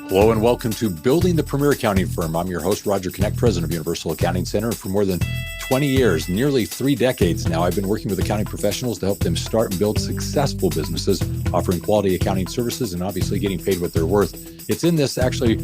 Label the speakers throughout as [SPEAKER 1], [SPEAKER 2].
[SPEAKER 1] Hello and welcome to Building the Premier Accounting Firm. I'm your host, Roger Knecht, president of Universal Accounting Center. And for more than 20 years, nearly 3 decades now, I've been working with accounting professionals to help them start and build successful businesses, offering quality accounting services and obviously getting paid what they're worth. It's in this actually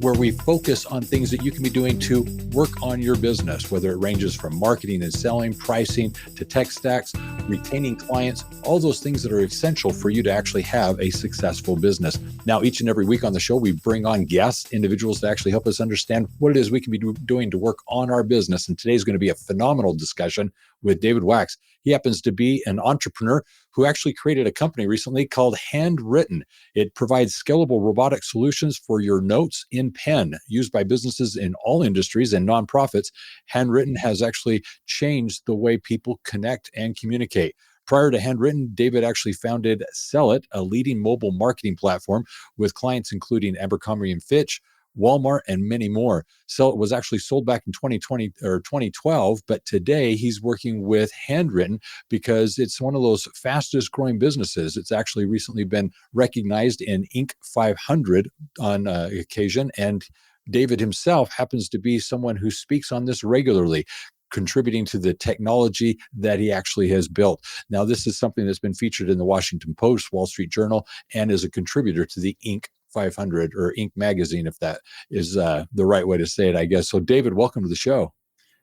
[SPEAKER 1] where we focus on things that you can be doing to work on your business, whether it ranges from marketing and selling, pricing, to tech stacks, retaining clients, all those things that are essential for you to actually have a successful business. Now, each and every week on the show, we bring on guests, individuals to actually help us understand what it is we can be doing to work on our business. And today's going to be a phenomenal discussion with David Wachs. He happens to be an entrepreneur who actually created a company recently called Handwrytten. It provides scalable robotic solutions for your notes in pen, used by businesses in all industries and nonprofits. Handwrytten has actually changed the way people connect and communicate. Prior to Handwrytten, David actually founded Sell It, a leading mobile marketing platform with clients including Abercrombie & Fitch, Walmart, and many more. Sell It was actually sold back in 2020 or 2012, but today he's working with Handwrytten because it's one of those fastest growing businesses. It's actually recently been recognized in Inc. 500 on occasion, and David himself happens to be someone who speaks on this regularly, contributing to the technology that he actually has built. Now, this is something that's been featured in the Washington Post, Wall Street Journal, and is a contributor to the Inc. 500 or Inc. magazine, if that is the right way to say it, I guess. So, David, welcome to the show.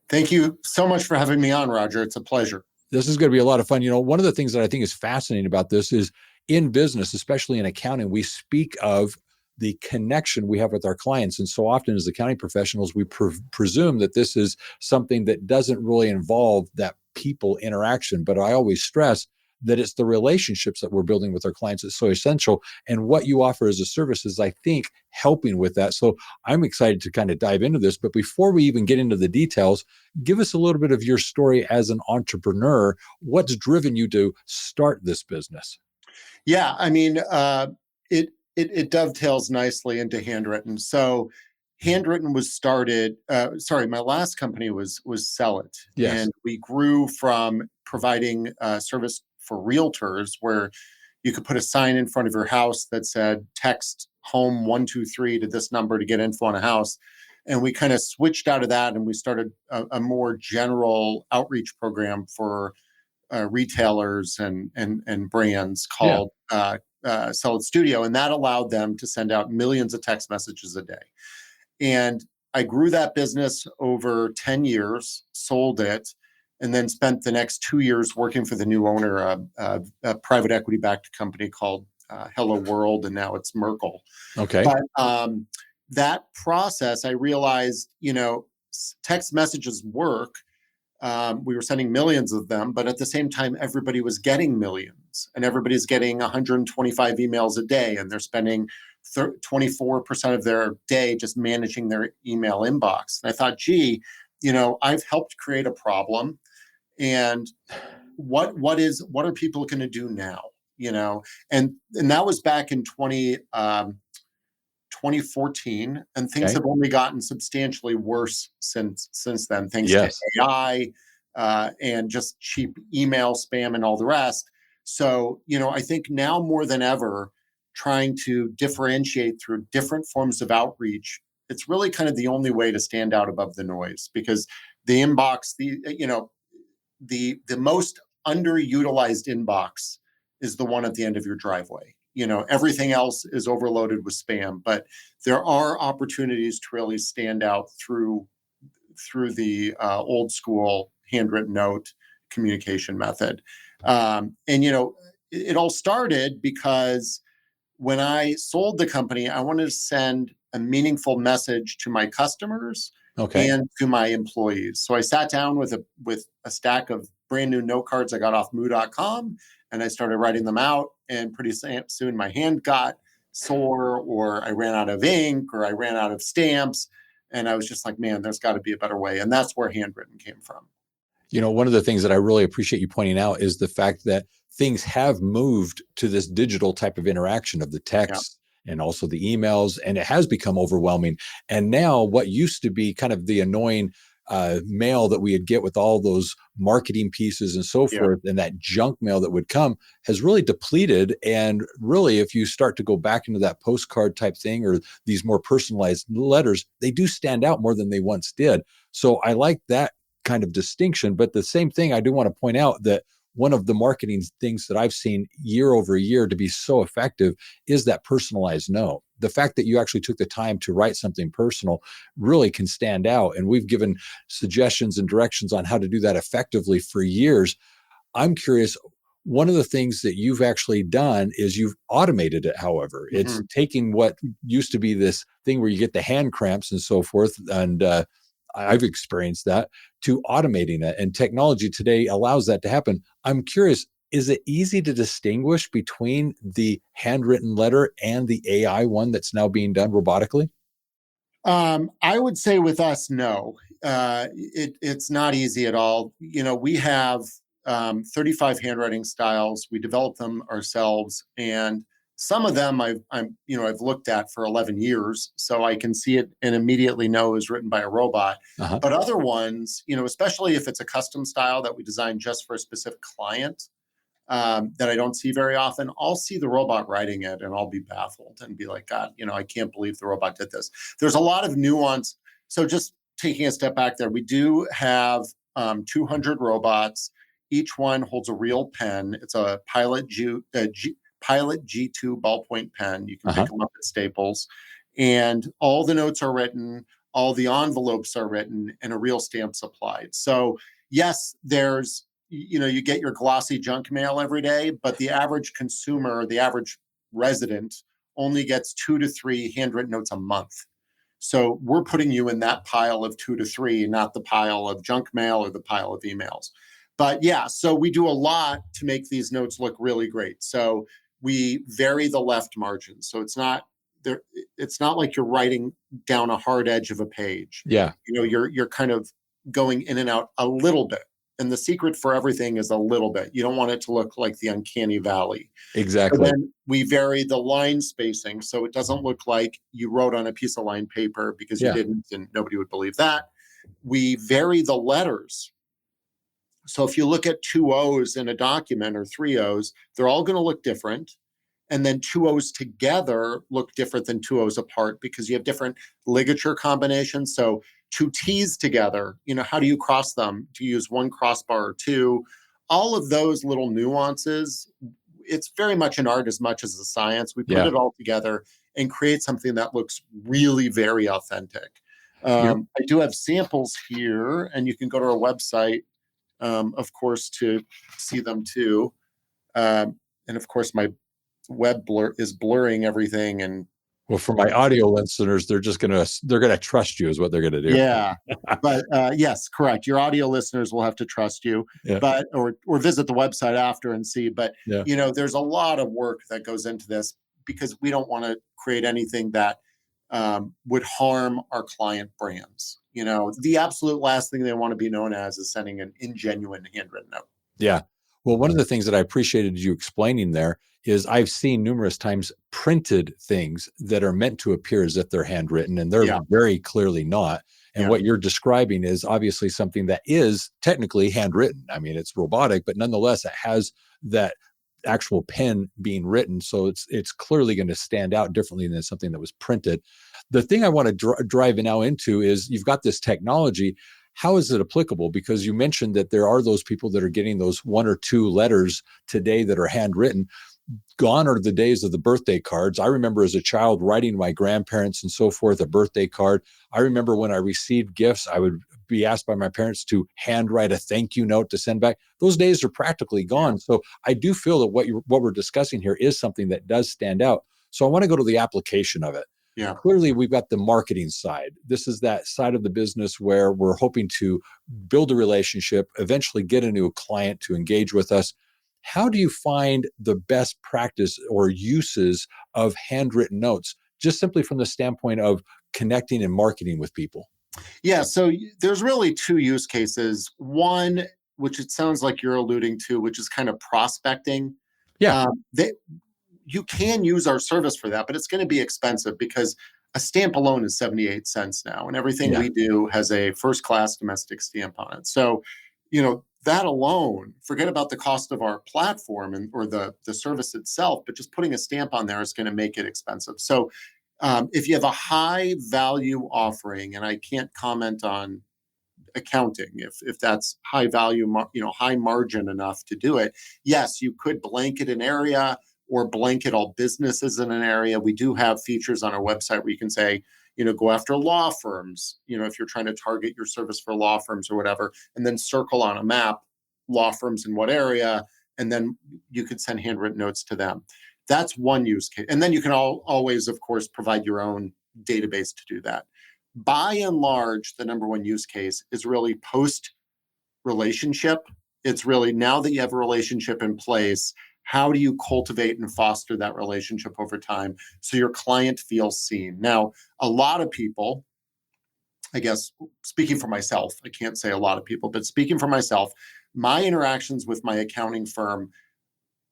[SPEAKER 2] Thank you so much for having me on, Roger. It's a pleasure.
[SPEAKER 1] This is going to be a lot of fun. You know, one of the things that I think is fascinating about this is in business, especially in accounting, we speak of the connection we have with our clients. And so often as accounting professionals, we presume that this is something that doesn't really involve that people interaction. But I always stress that it's the relationships that we're building with our clients that's so essential. And what you offer as a service is, I think, helping with that. So I'm excited to kind of dive into this. But before we even get into the details, give us a little bit of your story as an entrepreneur. What's driven you to start this business?
[SPEAKER 2] Yeah, I mean, it dovetails nicely into Handwrytten. So Handwrytten was started, my last company was Sell It.
[SPEAKER 1] Yes.
[SPEAKER 2] And we grew from providing service for realtors where you could put a sign in front of your house that said, text home 123 to this number to get info on a house. And we kind of switched out of that and we started a more general outreach program for retailers and brands called Sell It Studio. And that allowed them to send out millions of text messages a day. And I grew that business over 10 years, sold it, and then spent the next 2 years working for the new owner, a private equity-backed company called Hello World, and now it's Merkle.
[SPEAKER 1] Okay.
[SPEAKER 2] But that process, I realized, text messages work. We were sending millions of them, but at the same time, everybody was getting millions, and everybody's getting 125 emails a day, and they're spending 24% of their day just managing their email inbox. And I thought, gee, I've helped create a problem, and what are people going to do now? And that was back in 2014, and things have only gotten substantially worse since then, thanks to AI and just cheap email spam and all the rest. So, I think now more than ever, trying to differentiate through different forms of outreach, it's really kind of the only way to stand out above the noise, because the inbox, the most underutilized inbox is the one at the end of your driveway. Everything else is overloaded with spam, but there are opportunities to really stand out through the old school handwritten note communication method. And it all started because when I sold the company, I wanted to send a meaningful message to my customers and to my employees. So I sat down with a stack of brand new note cards I got off moo.com, and I started writing them out. And pretty soon my hand got sore, or I ran out of ink, or I ran out of stamps. And I was just like, man, there's got to be a better way. And that's where Handwrytten came from.
[SPEAKER 1] One of the things that I really appreciate you pointing out is the fact that things have moved to this digital type of interaction of the text and also the emails, and it has become overwhelming. And now what used to be kind of the annoying mail that we'd get with all those marketing pieces and so forth, and that junk mail that would come has really depleted. And really, if you start to go back into that postcard type thing or these more personalized letters, they do stand out more than they once did. So I like that kind of distinction. But the same thing, I do want to point out that one of the marketing things that I've seen year over year to be so effective is that personalized note. The fact that you actually took the time to write something personal really can stand out. And we've given suggestions and directions on how to do that effectively for years. I'm curious, one of the things that you've actually done is you've automated it, however. It's taking what used to be this thing where you get the hand cramps and so forth, and I've experienced that, to automating it. And technology today allows that to happen. I'm curious, is it easy to distinguish between the handwritten letter and the AI one that's now being done robotically?
[SPEAKER 2] I would say with us, no. It's not easy at all. We have 35 handwriting styles. We develop them ourselves, and some of them I've looked at for 11 years, so I can see it and immediately know is written by a robot. But other ones, especially if it's a custom style that we designed just for a specific client, that I don't see very often, I'll see the robot writing it and I'll be baffled and be like, God, I can't believe the robot did this. There's a lot of nuance. So just taking a step back there, we do have 200 robots. Each one holds a real pen. It's a Pilot G2 ballpoint pen. You can pick them up at Staples. And all the notes are written, all the envelopes are written, and a real stamp supplied. So yes, there's you get your glossy junk mail every day, but the average consumer, the average resident, only gets 2 to 3 handwritten notes a month. So we're putting you in that pile of 2 to 3, not the pile of junk mail or the pile of emails. But yeah, so we do a lot to make these notes look really great. So we vary the left margin. So it's not like you're writing down a hard edge of a page.
[SPEAKER 1] Yeah.
[SPEAKER 2] You're kind of going in and out a little bit. And the secret for everything is a little bit. You don't want it to look like the Uncanny Valley.
[SPEAKER 1] Exactly.
[SPEAKER 2] So then we vary the line spacing so it doesn't look like you wrote on a piece of lined paper because you didn't, and nobody would believe that. We vary the letters. So if you look at 2 O's in a document or 3 O's, they're all going to look different. And then 2 O's together look different than 2 O's apart because you have different ligature combinations. So 2 T's together, how do you cross them? Do you use 1 crossbar or 2? All of those little nuances, it's very much an art as much as a science. We put it all together and create something that looks really very authentic. I do have samples here, and you can go to our website, of course, to see them too. And of course, my web blur is blurring everything. And
[SPEAKER 1] well, for my audio listeners, they're gonna trust you is what they're gonna do.
[SPEAKER 2] Yeah, but yes, correct. Your audio listeners will have to trust you, but or visit the website after and see. But there's a lot of work that goes into this because we don't want to create anything that would harm our client brands. The absolute last thing they want to be known as is sending an ingenuine handwritten note.
[SPEAKER 1] Yeah. Well, one of the things that I appreciated you explaining there is I've seen numerous times printed things that are meant to appear as if they're handwritten, and they're very clearly not. And what you're describing is obviously something that is technically handwritten. I mean, it's robotic, but nonetheless, it has that actual pen being written. So it's clearly going to stand out differently than something that was printed. The thing I want to drive now into is you've got this technology. How is it applicable? Because you mentioned that there are those people that are getting those 1 or 2 letters today that are handwritten. Gone are the days of the birthday cards. I remember as a child writing my grandparents and so forth a birthday card. I remember when I received gifts, I would be asked by my parents to handwrite a thank you note to send back. Those days are practically gone. So I do feel that what we're discussing here is something that does stand out. So I want to go to the application of it.
[SPEAKER 2] Yeah.
[SPEAKER 1] Clearly, we've got the marketing side. This is that side of the business where we're hoping to build a relationship, eventually get a new client to engage with us. How do you find the best practice or uses of handwritten notes, just simply from the standpoint of connecting and marketing with people?
[SPEAKER 2] Yeah, so there's really 2 use cases. One, which it sounds like you're alluding to, which is kind of prospecting.
[SPEAKER 1] Yeah.
[SPEAKER 2] You can use our service for that, but it's going to be expensive because A stamp alone is 78 cents now, and everything
[SPEAKER 1] Yeah.
[SPEAKER 2] we do has a first-class domestic stamp on it. So, that alone, forget about the cost of our platform or the service itself, but just putting a stamp on there is going to make it expensive. So, if you have a high value offering, and I can't comment on accounting if that's high value, high margin enough to do it, yes, you could blanket an area or blanket all businesses in an area. We do have features on our website where you can say, go after law firms, if you're trying to target your service for law firms or whatever, and then circle on a map law firms in what area, and then you could send handwritten notes to them. That's one use case. And then you can always, of course, provide your own database to do that. By and large, the number one use case is really post relationship. It's really, now that you have a relationship in place, how do you cultivate and foster that relationship over time so your client feels seen? Now, a lot of people, I guess, speaking for myself, I can't say a lot of people, but speaking for myself, my interactions with my accounting firm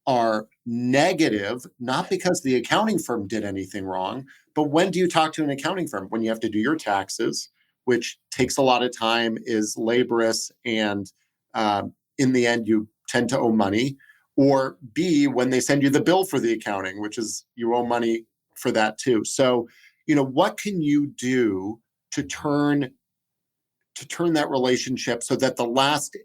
[SPEAKER 2] are negative, not because the accounting firm did anything wrong, but when do you talk to an accounting firm? When you have to do your taxes, which takes a lot of time, is laborious, and in the end, you tend to owe money. Or B, when they send you the bill for the accounting, which is you owe money for that too. So, what can you do to turn that relationship so that the last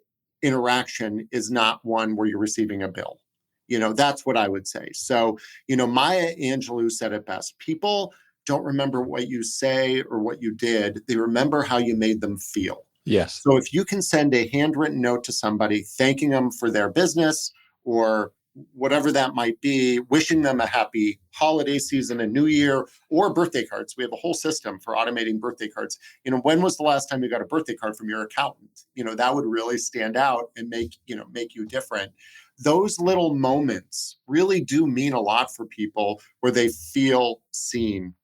[SPEAKER 2] interaction is not one where you're receiving a bill? That's what I would say. So, Maya Angelou said it best. People don't remember what you say or what you did. They remember how you made them feel.
[SPEAKER 1] Yes.
[SPEAKER 2] So if you can send a handwritten note to somebody, thanking them for their business or whatever that might be, wishing them a happy holiday season, a new year, or birthday cards. We have a whole system for automating birthday cards. When was the last time you got a birthday card from your accountant? That would really stand out and make you different. Those little moments really do mean a lot for people where they feel seen.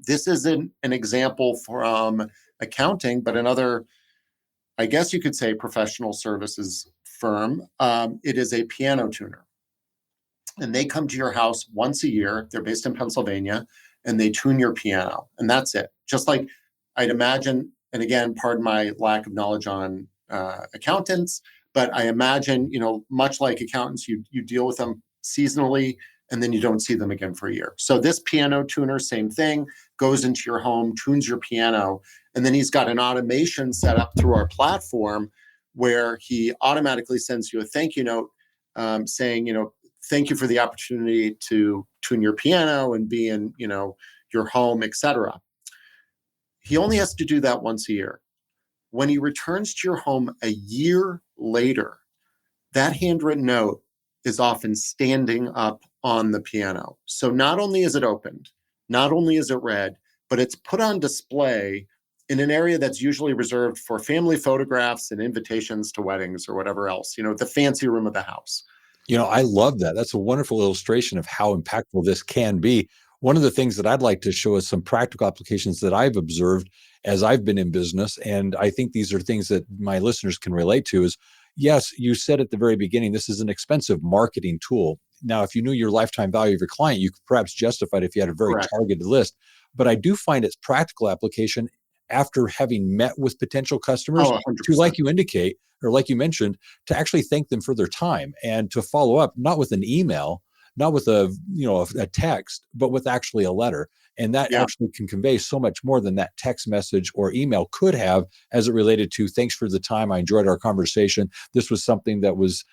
[SPEAKER 2] This isn't an example from accounting, but another, I guess you could say, professional services firm. It is a piano tuner. And they come to your house once a year. They're based in Pennsylvania, and they tune your piano. And that's it. Just like I'd imagine, and again, pardon my lack of knowledge on accountants, but I imagine, much like accountants, you deal with them seasonally, and then you don't see them again for a year. So this piano tuner, same thing, goes into your home, tunes your piano, and then he's got an automation set up through our platform where he automatically sends you a thank you note saying, thank you for the opportunity to tune your piano and be in, your home, etc. He only has to do that once a year. When he returns to your home a year later, that handwritten note is often standing up on the piano. So not only is it opened, not only is it read, but it's put on display in an area that's usually reserved for family photographs and invitations to weddings or whatever else, the fancy room of the house.
[SPEAKER 1] I love that. That's a wonderful illustration of how impactful this can be. One of the things that I'd like to show is some practical applications that I've observed as I've been in business. And I think these are things that my listeners can relate to is, yes, you said at the very beginning, this is an expensive marketing tool. Now, if you knew your lifetime value of your client, you could perhaps justify it if you had a very
[SPEAKER 2] Correct.
[SPEAKER 1] targeted list. But I do find its practical application after having met with potential customers to, like you indicate, or like you mentioned, to actually thank them for their time and to follow up, not with an email, not with a text, but with actually a letter. And that actually can convey so much more than that text message or email could have, as it related to, thanks for the time. I enjoyed our conversation. This was something that was,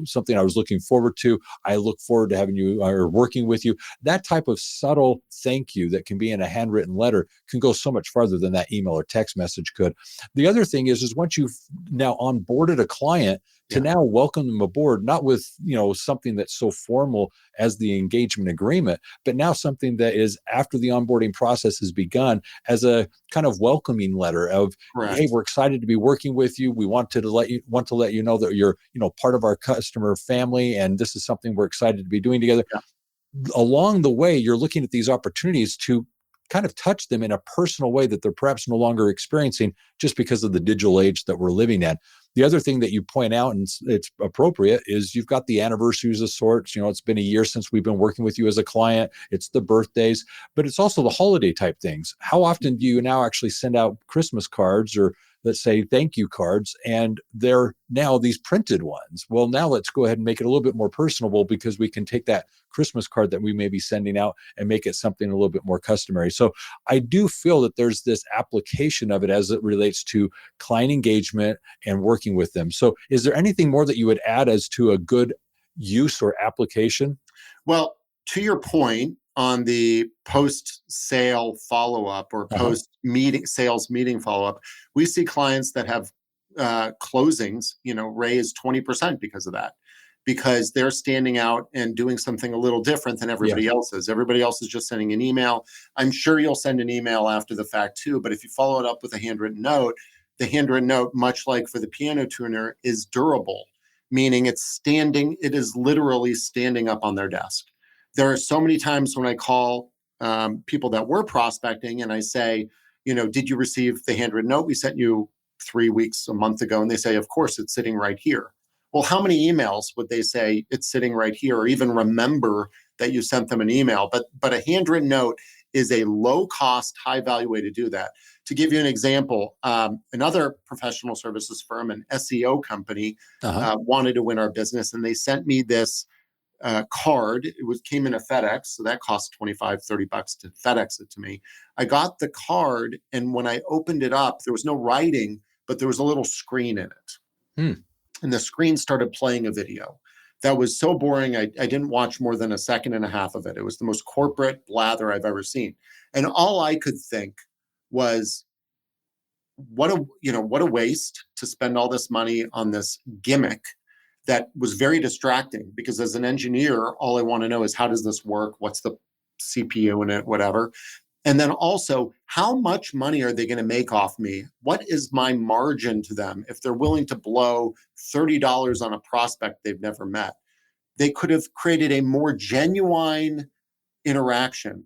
[SPEAKER 1] something I was looking forward to. I look forward to having you or working with you. That type of subtle thank you that can be in a handwritten letter can go so much farther than that email or text message could. The other thing is once you've now onboarded a client, to now welcome them aboard, not with, something that's so formal as the engagement agreement, but now something that is after the onboarding process has begun as a kind of welcoming letter of, hey, we're excited to be working with you. We want to let you know that you're, part of our customer family, and this is something we're excited to be doing together. Along the way, you're looking at these opportunities to kind of touch them in a personal way that they're perhaps no longer experiencing just because of the digital age that we're living in. The other thing that you point out, and it's appropriate, is you've got the anniversaries of sorts. It's been a year since we've been working with you as a client. It's the birthdays, but it's also the holiday type things. How often do you now actually send out Christmas cards or, let's say, thank you cards, and they're now these printed ones? Well, now let's go ahead and make it a little bit more personable, because we can take that Christmas card that we may be sending out and make it something a little bit more customary. So I do feel that there's this application of it as it relates to client engagement and working with them. So is there anything more that you would add as to a good use or application?
[SPEAKER 2] Well, to your point on the post-sale follow-up or post-meeting sales meeting follow-up, we see clients that have closings, raise 20% because of that, because they're standing out and doing something a little different than everybody else is. Everybody else is just sending an email. I'm sure you'll send an email after the fact too, but if you follow it up with a handwritten note, the handwritten note, much like for the piano tuner, is durable, meaning it is literally standing up on their desk. There are so many times when I call people that were prospecting and I say, did you receive the handwritten note we sent you 3 weeks, a month ago? And they say, of course, it's sitting right here. Well, how many emails would they say it's sitting right here, or even remember that you sent them an email? But a handwritten note is a low-cost, high-value way to do that. To give you an example, another professional services firm, an SEO company, wanted to win our business, and they sent me this card. It came in a FedEx, so that cost $25-$30 to FedEx it to me. I got the card, and when I opened it up, there was no writing, but there was a little screen in it. And the screen started playing a video. That was so boring, I didn't watch more than a second and a half of it. It was the most corporate blather I've ever seen. And all I could think was, what a waste to spend all this money on this gimmick that was very distracting, because as an engineer, all I want to know is, how does this work? What's the CPU in it, whatever. And then also, how much money are they going to make off me? What is my margin to them if they're willing to blow $30 on a prospect they've never met? They could have created a more genuine interaction,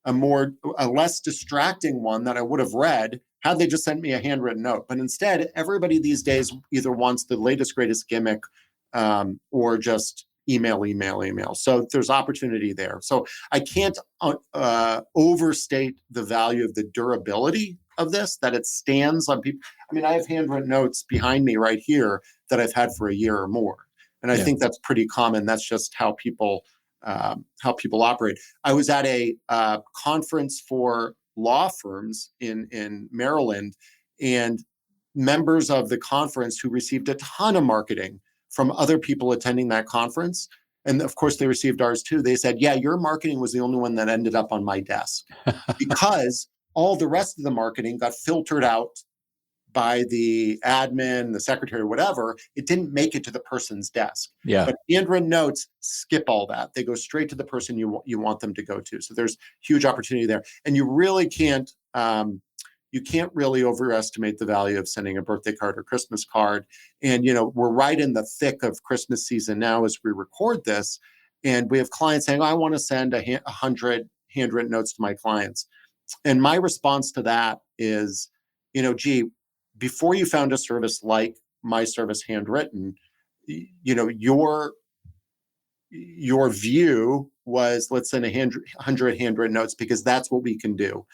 [SPEAKER 2] a less distracting one that I would have read had they just sent me a handwritten note. But instead, everybody these days either wants the latest, greatest gimmick or just email. So there's opportunity there. So I can't overstate the value of the durability of this, that it stands on people. I mean, I have handwritten notes behind me right here that I've had for a year or more. And I think that's pretty common. That's just how people operate. I was at a conference for law firms in Maryland, and members of the conference who received a ton of marketing from other people attending that conference, and of course they received ours too, they said, yeah, your marketing was the only one that ended up on my desk, because all the rest of the marketing got filtered out by the admin, the secretary, whatever. It didn't make it to the person's desk. But handwritten notes skip all that. They go straight to the person you want them to go to. So there's huge opportunity there. And you really can't really overestimate the value of sending a birthday card or Christmas card. And, we're right in the thick of Christmas season now as we record this. And we have clients saying, I want to send 100 handwritten notes to my clients. And my response to that is, before you found a service like my service, Handwrytten, your view was, let's send 100 handwritten notes because that's what we can do.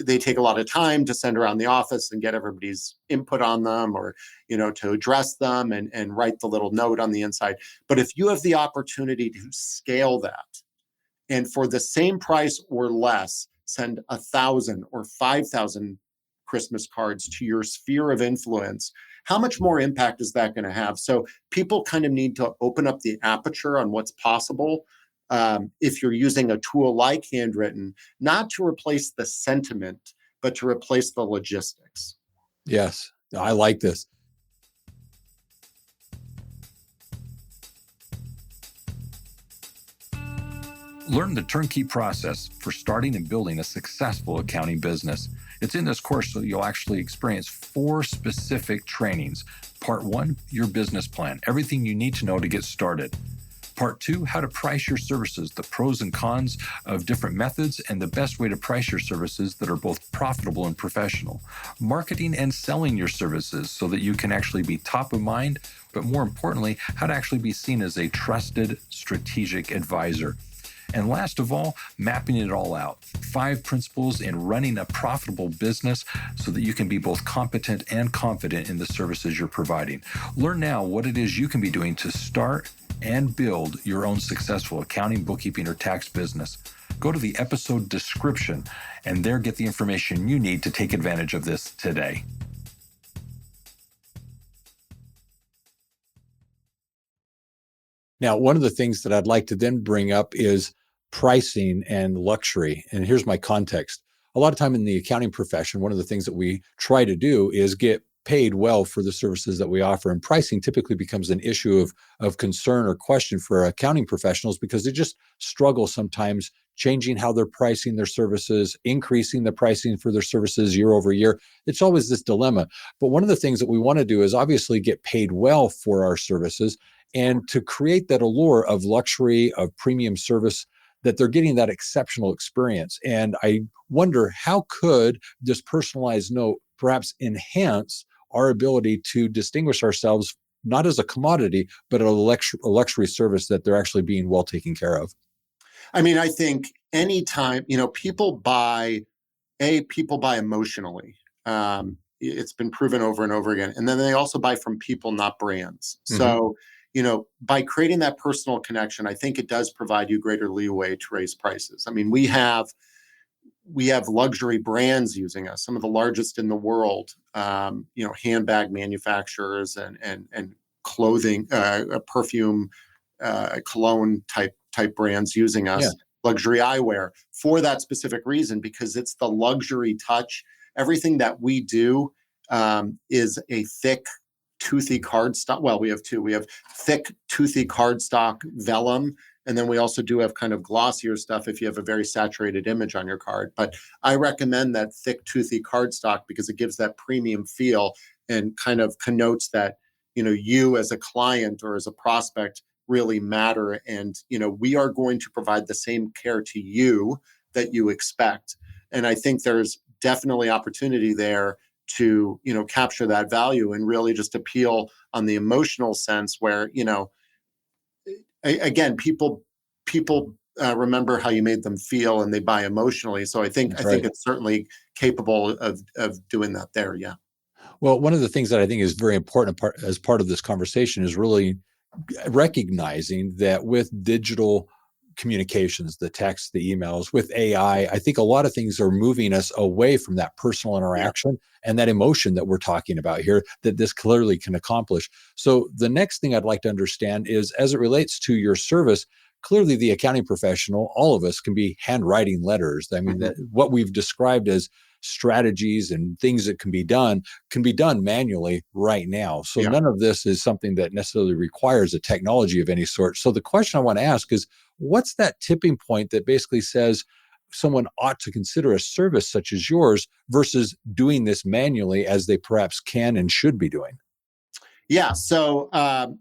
[SPEAKER 2] They take a lot of time to send around the office and get everybody's input on them, or, to address them and write the little note on the inside. But if you have the opportunity to scale that, and for the same price or less, send 1,000 or 5,000 Christmas cards to your sphere of influence, how much more impact is that going to have? So people kind of need to open up the aperture on what's possible. If you're using a tool like Handwrytten, not to replace the sentiment, but to replace the logistics.
[SPEAKER 1] Yes, I like this.
[SPEAKER 3] Learn the turnkey process for starting and building a successful accounting business. It's in this course that you'll actually experience 4 specific trainings. Part 1, your business plan, everything you need to know to get started. Part 2, how to price your services, the pros and cons of different methods, and the best way to price your services that are both profitable and professional. Marketing and selling your services so that you can actually be top of mind, but more importantly, how to actually be seen as a trusted strategic advisor. And last of all, mapping it all out. 5 principles in running a profitable business so that you can be both competent and confident in the services you're providing. Learn now what it is you can be doing to start and build your own successful accounting, bookkeeping, or tax business. Go to the episode description and there get the information you need to take advantage of this today.
[SPEAKER 1] Now, one of the things that I'd like to then bring up is pricing and luxury. And here's my context. A lot of time in the accounting profession, one of the things that we try to do is get paid well for the services that we offer. And pricing typically becomes an issue of concern or question for accounting professionals because they just struggle sometimes changing how they're pricing their services, increasing the pricing for their services year over year. It's always this dilemma. But one of the things that we want to do is obviously get paid well for our services and to create that allure of luxury, of premium service, that they're getting that exceptional experience. And I wonder, how could this personalized note perhaps enhance our ability to distinguish ourselves, not as a commodity, but a luxury service that they're actually being well taken care of?
[SPEAKER 2] I mean, I think anytime, people buy emotionally. It's been proven over and over again. And then they also buy from people, not brands. Mm-hmm. So, by creating that personal connection, I think it does provide you greater leeway to raise prices. I mean, we have luxury brands using us, some of the largest in the world, handbag manufacturers and clothing, perfume, cologne type brands using us, luxury eyewear for that specific reason, because it's the luxury touch. Everything that we do is a thick, toothy cardstock. Well, we have two. We have thick, toothy cardstock vellum, and then we also do have kind of glossier stuff if you have a very saturated image on your card. But I recommend that thick, toothy cardstock because it gives that premium feel and kind of connotes that, you as a client or as a prospect really matter. And, we are going to provide the same care to you that you expect. And I think there's definitely opportunity there to, capture that value and really just appeal on the emotional sense where, again, people remember how you made them feel and they buy emotionally. So I think it's certainly capable of doing that there. Yeah.
[SPEAKER 1] Well, one of the things that I think is very important as part of this conversation is really recognizing that with digital communications, the text, the emails, with AI, I think a lot of things are moving us away from that personal interaction and that emotion that we're talking about here that this clearly can accomplish. So the next thing I'd like to understand is, as it relates to your service, clearly the accounting professional, all of us can be handwriting letters. I mean, that what we've described as strategies and things that can be done manually right now. So none of this is something that necessarily requires a technology of any sort. So the question I want to ask is, what's that tipping point that basically says someone ought to consider a service such as yours versus doing this manually as they perhaps can and should be doing?
[SPEAKER 2] Yeah. So, I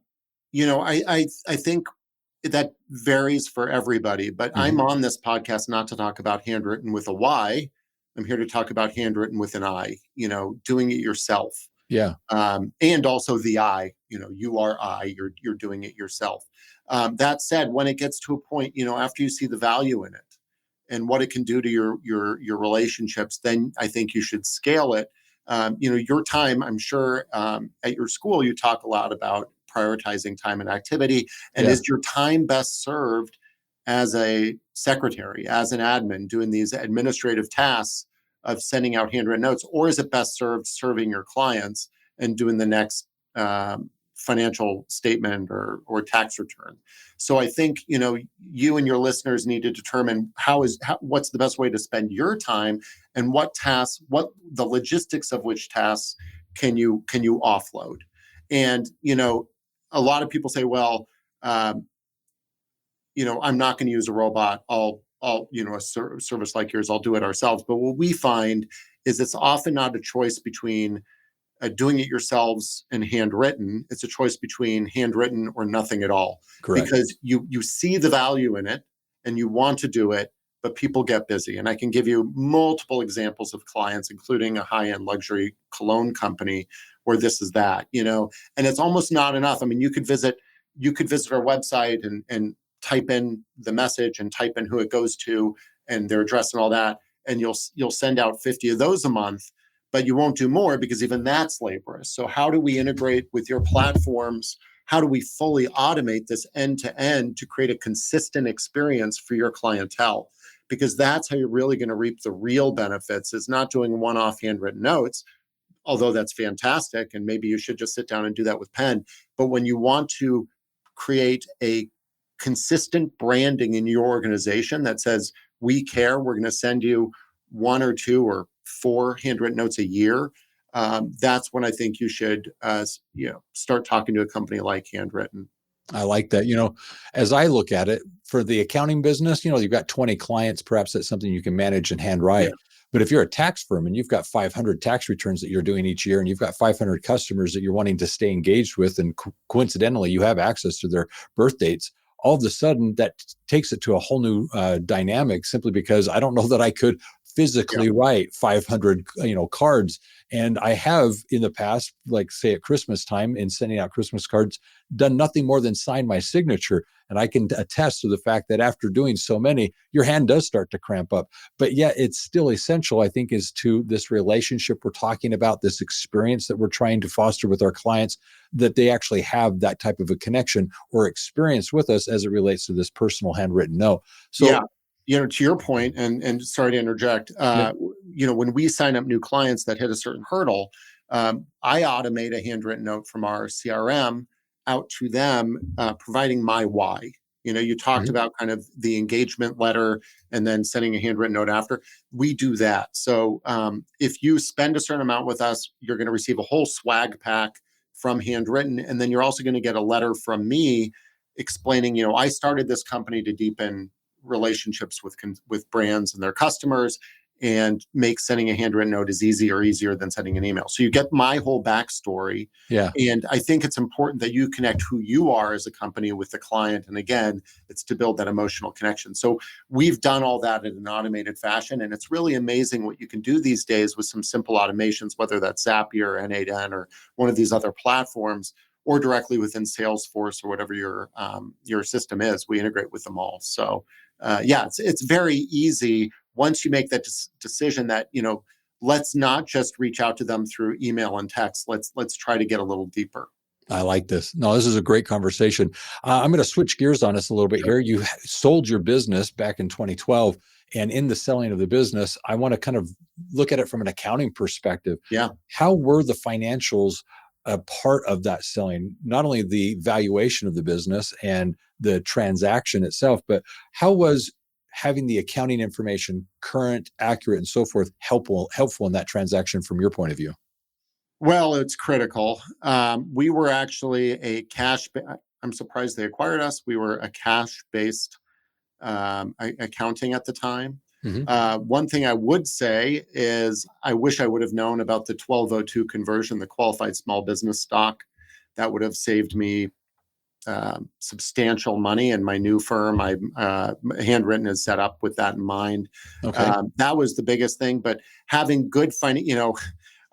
[SPEAKER 2] think that varies for everybody, but I'm on this podcast not to talk about handwritten with a Y. I'm here to talk about handwritten with an I, doing it yourself.
[SPEAKER 1] Yeah.
[SPEAKER 2] And also the I, you are I, you're doing it yourself. That said, when it gets to a point, after you see the value in it and what it can do to your relationships, then I think you should scale it. Your time, I'm sure at your school, you talk a lot about prioritizing time and activity. And is your time best served as a secretary, as an admin, doing these administrative tasks of sending out handwritten notes, or is it best served serving your clients and doing the next financial statement or tax return? So I think you and your listeners need to determine what's the best way to spend your time, and what the logistics of which tasks can you offload. And a lot of people say, well, I'm not going to use a robot. I'll a service like yours, I'll do it ourselves. But what we find is it's often not a choice between doing it yourselves and handwritten, it's a choice between handwritten or nothing at all.
[SPEAKER 1] Correct.
[SPEAKER 2] Because you see the value in it and you want to do it, but people get busy. And I can give you multiple examples of clients, including a high-end luxury cologne company where this is that, and it's almost not enough. I mean, you could visit our website and type in the message and type in who it goes to and their address and all that, and you'll send out 50 of those a month, but you won't do more because even that's laborious. So how do we integrate with your platforms? How do we fully automate this end to end to create a consistent experience for your clientele? Because that's how you're really going to reap the real benefits, is not doing one-off handwritten notes, although that's fantastic. And maybe you should just sit down and do that with pen. But when you want to create a consistent branding in your organization that says, we care, we're going to send you 1 or 2 or 4 handwritten notes a year, that's when I think you should start talking to a company like Handwrytten.
[SPEAKER 1] I like that. As I look at it, for the accounting business, you've got 20 clients, perhaps that's something you can manage and handwrite.
[SPEAKER 2] Yeah.
[SPEAKER 1] But if you're a tax firm and you've got 500 tax returns that you're doing each year, and you've got 500 customers that you're wanting to stay engaged with, and coincidentally, you have access to their birth dates, all of a sudden that takes it to a whole new dynamic, simply because I don't know that I could physically write 500 cards. And I have in the past, like say at Christmas time, in sending out Christmas cards, done nothing more than sign my signature. And I can attest to the fact that after doing so many, your hand does start to cramp up. But yet it's still essential, I think, is to this relationship we're talking about, this experience that we're trying to foster with our clients, that they actually have that type of a connection or experience with us as it relates to this personal handwritten note. So
[SPEAKER 2] to your point, and sorry to interject, when we sign up new clients that hit a certain hurdle, I automate a handwritten note from our CRM out to them, providing my why. You talked about kind of the engagement letter and then sending a handwritten note after. We do that. So if you spend a certain amount with us, you're going to receive a whole swag pack from Handwrytten, and then you're also going to get a letter from me explaining, I started this company to deepen relationships with brands and their customers, and make sending a handwritten note is easier than sending an email. So you get my whole backstory.
[SPEAKER 1] Yeah.
[SPEAKER 2] And I think it's important that you connect who you are as a company with the client. And again, it's to build that emotional connection. So we've done all that in an automated fashion. And it's really amazing what you can do these days with some simple automations, whether that's Zapier or N8N or one of these other platforms, or directly within Salesforce or whatever your system is. We integrate with them all. So it's very easy once you make that decision that, let's not just reach out to them through email and text. Let's try to get a little deeper.
[SPEAKER 1] I like this. No, this is a great conversation. I'm going to switch gears on us a little bit here. You sold your business back in 2012, and in the selling of the business, I want to kind of look at it from an accounting perspective.
[SPEAKER 2] Yeah.
[SPEAKER 1] How were the financials a part of that selling? Not only the valuation of the business and the transaction itself, but how was having the accounting information current, accurate, and so forth helpful in that transaction from your point of view?
[SPEAKER 2] Well, it's critical. We were actually I'm surprised they acquired us. We were a cash-based accounting at the time. One thing I would say is I wish I would have known about the 1202 conversion, the qualified small business stock. That would have saved me substantial money. And my new firm, Handwrytten, is set up with that in mind.
[SPEAKER 1] Okay.
[SPEAKER 2] That was the biggest thing. But having good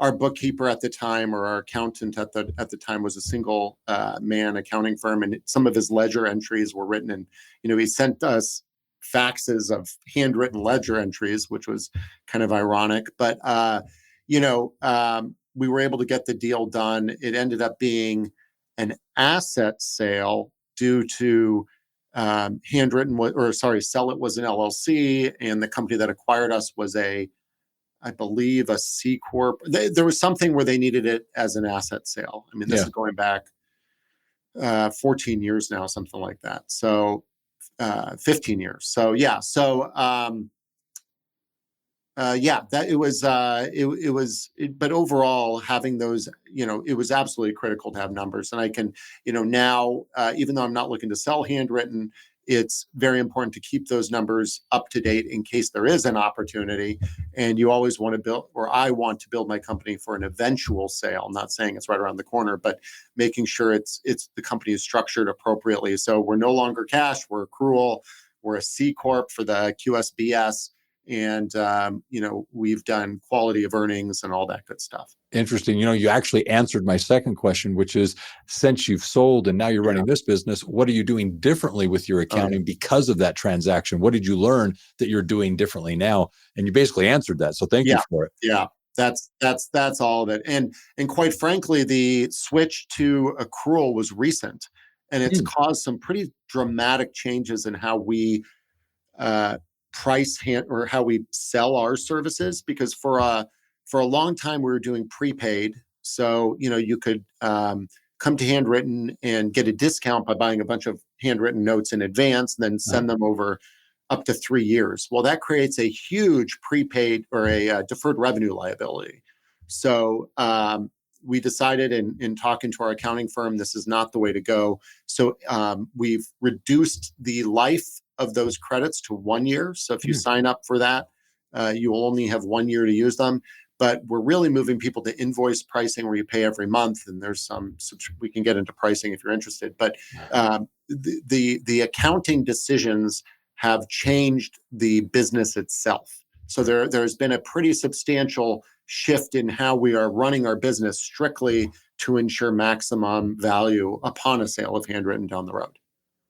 [SPEAKER 2] our bookkeeper at the time, or our accountant at the time, was a single man accounting firm, and some of his ledger entries were written. And he sent us faxes of handwritten ledger entries, which was kind of ironic. But we were able to get the deal done. It ended up being an asset sale due to Sell It was an LLC, and the company that acquired us was I believe a C Corp. There was something where they needed it as an asset sale. I mean, this is going back 14 years now, something like that. So 15 years. So That it was, but overall having those, it was absolutely critical to have numbers. And I can, now, even though I'm not looking to sell Handwrytten, it's very important to keep those numbers up to date in case there is an opportunity. And you always want to build, or I want to build my company for an eventual sale. I'm not saying it's right around the corner, but making sure it's the company is structured appropriately. So we're no longer cash, we're accrual, we're a C Corp for the QSBS. And, we've done quality of earnings and all that good stuff.
[SPEAKER 1] Interesting. You actually answered my second question, which is, since you've sold and now you're running this business, what are you doing differently with your accounting because of that transaction? What did you learn that you're doing differently now? And you basically answered that. So thank you for it.
[SPEAKER 2] Yeah. That's all of it. And quite frankly, the switch to accrual was recent, and it's caused some pretty dramatic changes in how we or how we sell our services, because for a long time we were doing prepaid. So you could come to Handwrytten and get a discount by buying a bunch of handwritten notes in advance, and then send them over up to 3 years. Well, that creates a huge prepaid or a deferred revenue liability. So we decided in talking to our accounting firm, this is not the way to go. So we've reduced the life of those credits to 1 year. So if you sign up for that, you will only have 1 year to use them. But we're really moving people to invoice pricing, where you pay every month. And there's we can get into pricing if you're interested. But the accounting decisions have changed the business itself. So there's been a pretty substantial shift in how we are running our business, strictly to ensure maximum value upon a sale of Handwrytten down the road.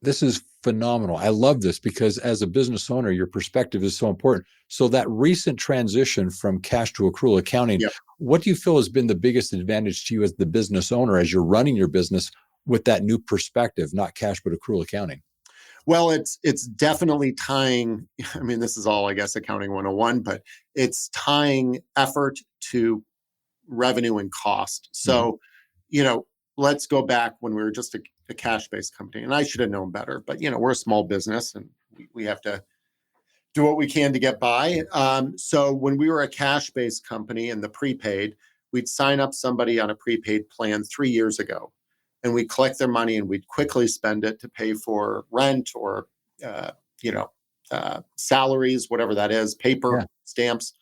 [SPEAKER 1] This is phenomenal. I love this, because as a business owner, your perspective is so important. So that recent transition from cash to accrual accounting, what do you feel has been the biggest advantage to you as the business owner, as you're running your business with that new perspective, not cash, but accrual accounting?
[SPEAKER 2] Well, it's definitely tying, this is all, I guess, accounting 101, but it's tying effort to revenue and cost. So, let's go back when we were just a cash-based company, and I should have known better, but we're a small business and we have to do what we can to get by. So when we were a cash-based company in the prepaid, we'd sign up somebody on a prepaid plan 3 years ago, and we'd collect their money and we'd quickly spend it to pay for rent or, salaries, whatever that is, paper, stamps.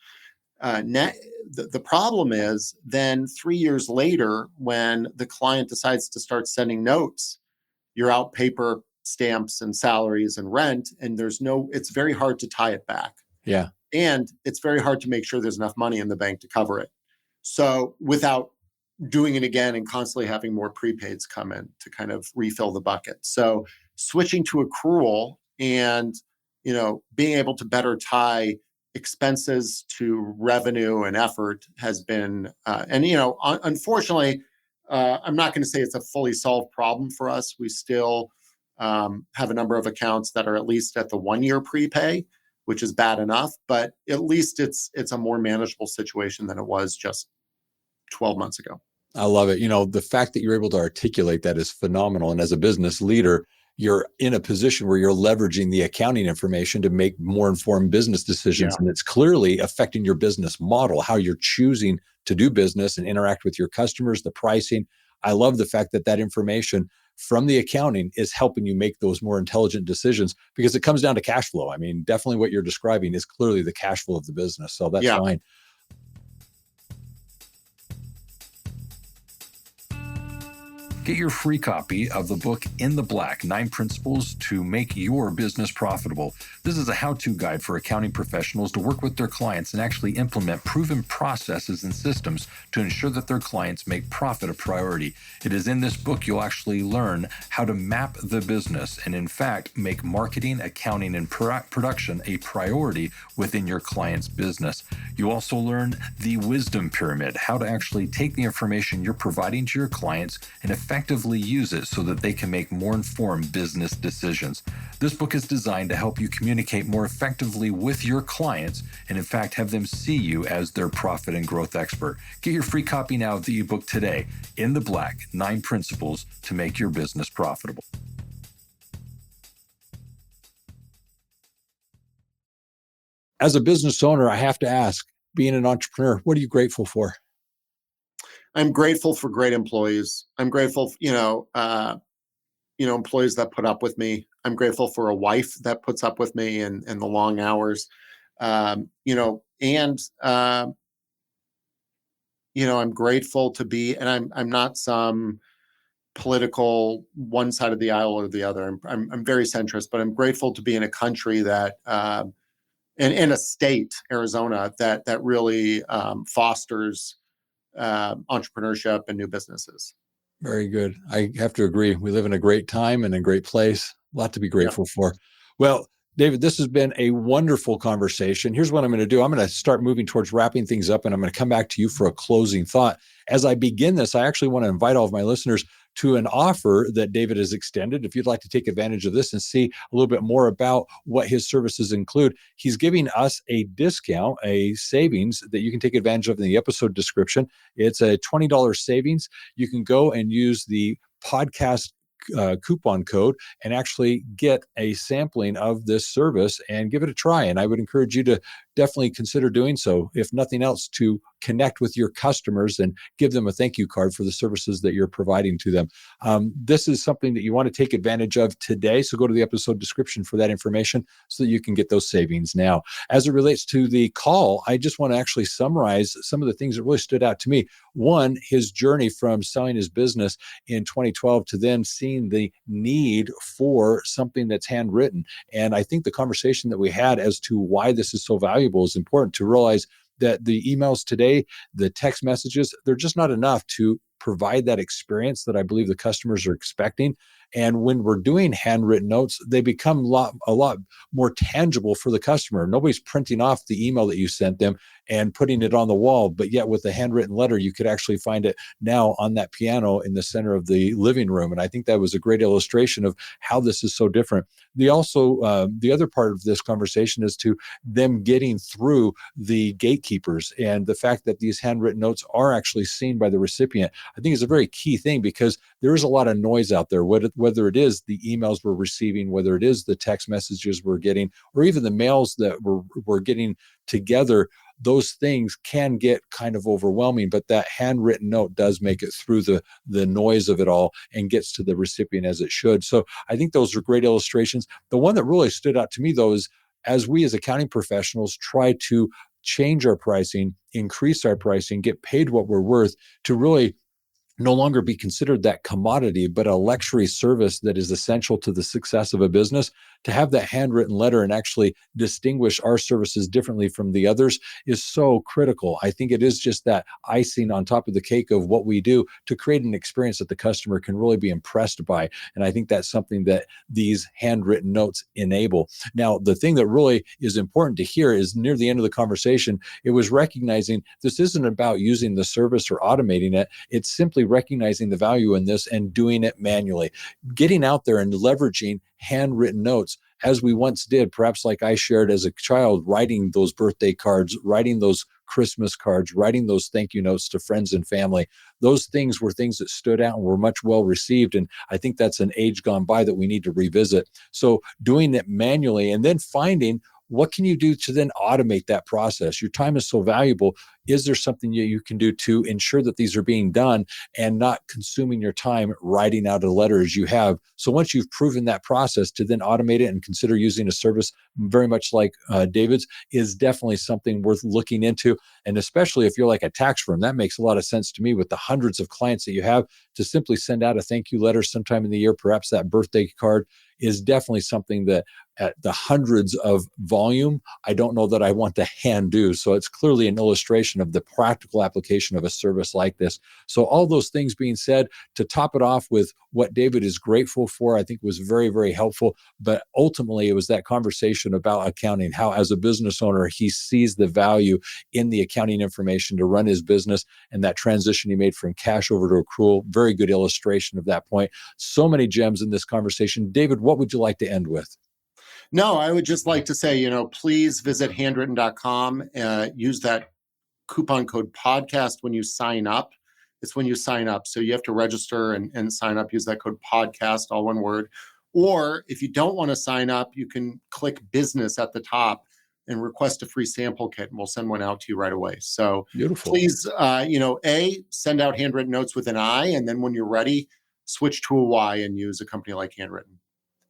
[SPEAKER 2] The problem is then 3 years later, when the client decides to start sending notes, you're out paper, stamps, and salaries and rent, and it's very hard to tie it back.
[SPEAKER 1] Yeah.
[SPEAKER 2] And it's very hard to make sure there's enough money in the bank to cover it. So without doing it again and constantly having more prepaids come in to kind of refill the bucket. So switching to accrual and, being able to better tie expenses to revenue and effort has been, unfortunately, I'm not going to say it's a fully solved problem for us. We still have a number of accounts that are at least at the 1 year prepay, which is bad enough, but at least it's a more manageable situation than it was just 12 months ago.
[SPEAKER 1] I love it. The fact that you're able to articulate that is phenomenal. And as a business leader, you're in a position where you're leveraging the accounting information to make more informed business decisions. And it's clearly affecting your business model, how you're choosing to do business and interact with your customers, the pricing. I love the fact that information from the accounting is helping you make those more intelligent decisions, because it comes down to cash flow. Definitely what you're describing is clearly the cash flow of the business. So that's fine.
[SPEAKER 3] Get your free copy of the book In the Black, 9 Principles to Make Your Business Profitable. This is a how-to guide for accounting professionals to work with their clients and actually implement proven processes and systems to ensure that their clients make profit a priority. It is in this book you'll actually learn how to map the business and, in fact, make marketing, accounting, and production a priority within your client's business. You also learn the wisdom pyramid, how to actually take the information you're providing to your clients and effectively use it so that they can make more informed business decisions. This book is designed to help you communicate more effectively with your clients and, in fact, have them see you as their profit and growth expert. Get your free copy now of the ebook today, In the Black, 9 Principles to Make Your Business Profitable.
[SPEAKER 1] As a business owner, I have to ask, being an entrepreneur, what are you grateful for?
[SPEAKER 2] I'm grateful for great employees. I'm grateful, employees that put up with me. I'm grateful for a wife that puts up with me and the long hours. And I'm grateful to be, and I'm not some political one side of the aisle or the other. I'm very centrist, but I'm grateful to be in a country that, and in a state, Arizona, that really fosters entrepreneurship and new businesses.
[SPEAKER 1] Very good. I have to agree. We live in a great time and a great place. A lot to be
[SPEAKER 2] Yeah.
[SPEAKER 1] grateful for. Well, David, this has been a wonderful conversation. Here's what I'm going to do. I'm going to start moving towards wrapping things up, and I'm going to come back to you for a closing thought. As I begin this, I actually want to invite all of my listeners to an offer that David has extended. If you'd like to take advantage of this and see a little bit more about what his services include, he's giving us a discount, a savings that you can take advantage of in the episode description. It's a $20 savings. You can go and use the podcast coupon code and actually get a sampling of this service and give it a try. And I would encourage you to definitely consider doing so, if nothing else, to connect with your customers and give them a thank you card for the services that you're providing to them. This is something that you want to take advantage of today. So go to the episode description for that information so that you can get those savings now. As it relates to the call, I just want to actually summarize some of the things that really stood out to me. One, his journey from selling his business in 2012 to then seeing the need for something that's handwritten. And I think the conversation that we had as to why this is so valuable is important to realize that the emails today, the text messages, they're just not enough to provide that experience that I believe the customers are expecting. And when we're doing handwritten notes, they become a lot more tangible for the customer. Nobody's printing off the email that you sent them and putting it on the wall. But yet with a handwritten letter, you could actually find it now on that piano in the center of the living room. And I think that was a great illustration of how this is so different. The other part of this conversation is to them getting through the gatekeepers, and the fact that these handwritten notes are actually seen by the recipient, I think is a very key thing, because there is a lot of noise out there, whether it is the emails we're receiving, whether it is the text messages we're getting, or even the mails that we're getting together. Those things can get kind of overwhelming, but that handwritten note does make it through the noise of it all and gets to the recipient as it should. So I think those are great illustrations. The one that really stood out to me, though, is as we as accounting professionals try to change our pricing, increase our pricing, get paid what we're worth, to really no longer be considered that commodity, but a luxury service that is essential to the success of a business. To have that handwritten letter and actually distinguish our services differently from the others is so critical. I think it is just that icing on top of the cake of what we do to create an experience that the customer can really be impressed by. And I think that's something that these handwritten notes enable. Now, the thing that really is important to hear is near the end of the conversation, it was recognizing this isn't about using the service or automating it. It's simply recognizing the value in this and doing it manually, getting out there and leveraging handwritten notes as we once did, perhaps like I shared as a child, writing those birthday cards, writing those Christmas cards, writing those thank you notes to friends and family. Those things were things that stood out and were much well received. And I think that's an age gone by that we need to revisit. So doing it manually and then finding what can you do to then automate that process? Your time is so valuable. Is there something you can do to ensure that these are being done and not consuming your time writing out a letter as you have? So once you've proven that process, to then automate it and consider using a service very much like David's is definitely something worth looking into. And especially if you're like a tax firm, that makes a lot of sense to me with the hundreds of clients that you have. To simply send out a thank you letter sometime in the year, perhaps that birthday card, is definitely something that at the hundreds of volume, I don't know that I want to hand do. So it's clearly an illustration of the practical application of a service like this. So all those things being said, to top it off with what David is grateful for, I think was very, very helpful. But ultimately, it was that conversation about accounting, how as a business owner, he sees the value in the accounting information to run his business, and that transition he made from cash over to accrual. Very good illustration of that point. So many gems in this conversation. David, what would you like to end with?
[SPEAKER 2] No, I would just like to say, please visit handwrytten.com. Use that coupon code podcast when you sign up. It's when you sign up. So you have to register and sign up. Use that code podcast, all one word. Or if you don't want to sign up, you can click business at the top. and request a free sample kit, and we'll send one out to you right away. So
[SPEAKER 1] Beautiful.
[SPEAKER 2] please, send out handwritten notes with an I, and then when you're ready, switch to a Y and use a company like Handwrytten.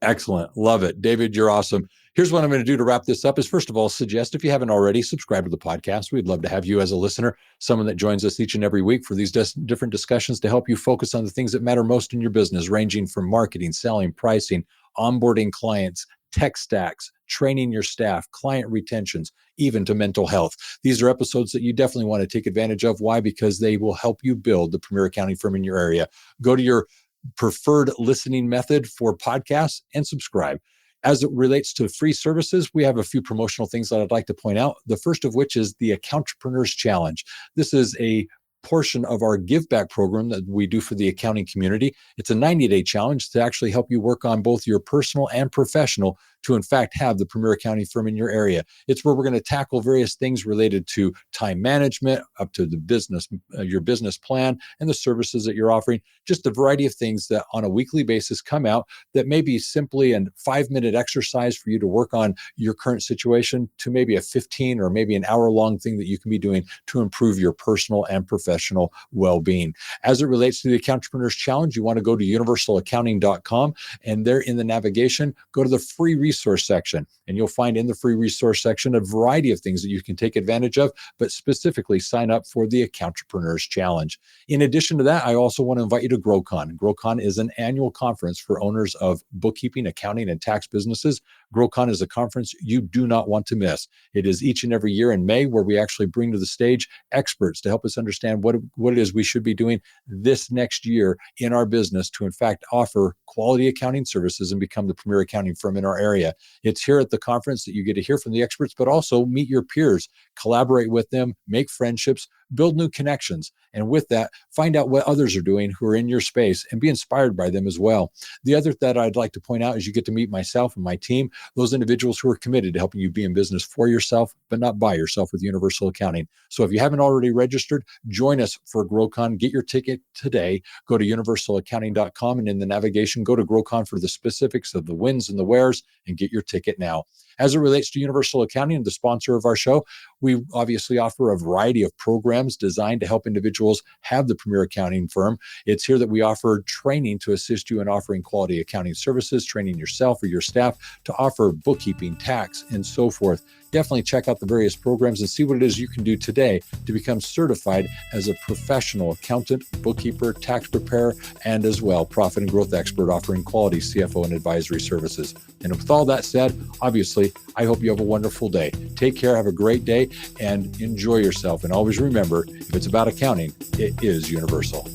[SPEAKER 1] Excellent. Love it. David, you're awesome. Here's what I'm going to do to wrap this up is, first of all, suggest if you haven't already, subscribe to the podcast. We'd love to have you as a listener, someone that joins us each and every week for these different discussions to help you focus on the things that matter most in your business, ranging from marketing, selling, pricing, onboarding clients, tech stacks, training your staff, client retentions, even to mental health. These are episodes that you definitely want to take advantage of. Why? Because they will help you build the premier accounting firm in your area. Go to your preferred listening method for podcasts and subscribe. As it relates to free services, we have a few promotional things that I'd like to point out. The first of which is the Accountrepreneurs Challenge. This is a portion of our give back program that we do for the accounting community. It's a 90-day challenge to actually help you work on both your personal and professional to in fact have the premier accounting firm in your area. It's where we're going to tackle various things related to time management, up to the business, your business plan and the services that you're offering, just a variety of things that on a weekly basis come out that may be simply a 5-minute exercise for you to work on your current situation to maybe a 15 or maybe an hour-long thing that you can be doing to improve your personal and professional well-being. As it relates to the Accountrepreneurs Challenge, you want to go to universalaccounting.com, and there in the navigation, go to the free resource section, and you'll find in the free resource section a variety of things that you can take advantage of, but specifically sign up for the Accountrepreneurs Challenge. In addition to that, I also want to invite you to GrowCon. GrowCon is an annual conference for owners of bookkeeping, accounting, and tax businesses. GrowCon is a conference you do not want to miss. It is each and every year in May where we actually bring to the stage experts to help us understand what it is we should be doing this next year in our business to, in fact, offer quality accounting services and become the premier accounting firm in our area. It's here at the conference that you get to hear from the experts, but also meet your peers, collaborate with them, make friendships, build new connections. And with that, find out what others are doing who are in your space and be inspired by them as well. The other that I'd like to point out is you get to meet myself and my team, those individuals who are committed to helping you be in business for yourself, but not by yourself with Universal Accounting. So if you haven't already registered, join us for GrowCon. Get your ticket today. Go to universalaccounting.com, and in the navigation, go to GrowCon for the specifics of the wins and the wheres and get your ticket now. As it relates to Universal Accounting, the sponsor of our show, we obviously offer a variety of programs designed to help individuals have the premier accounting firm. It's here that we offer training to assist you in offering quality accounting services, training yourself or your staff to offer bookkeeping, tax, and so forth. Definitely check out the various programs and see what it is you can do today to become certified as a professional accountant, bookkeeper, tax preparer, and as well, profit and growth expert offering quality CFO and advisory services. And with all that said, obviously, I hope you have a wonderful day. Take care, have a great day, and enjoy yourself. And always remember, if it's about accounting, it is universal.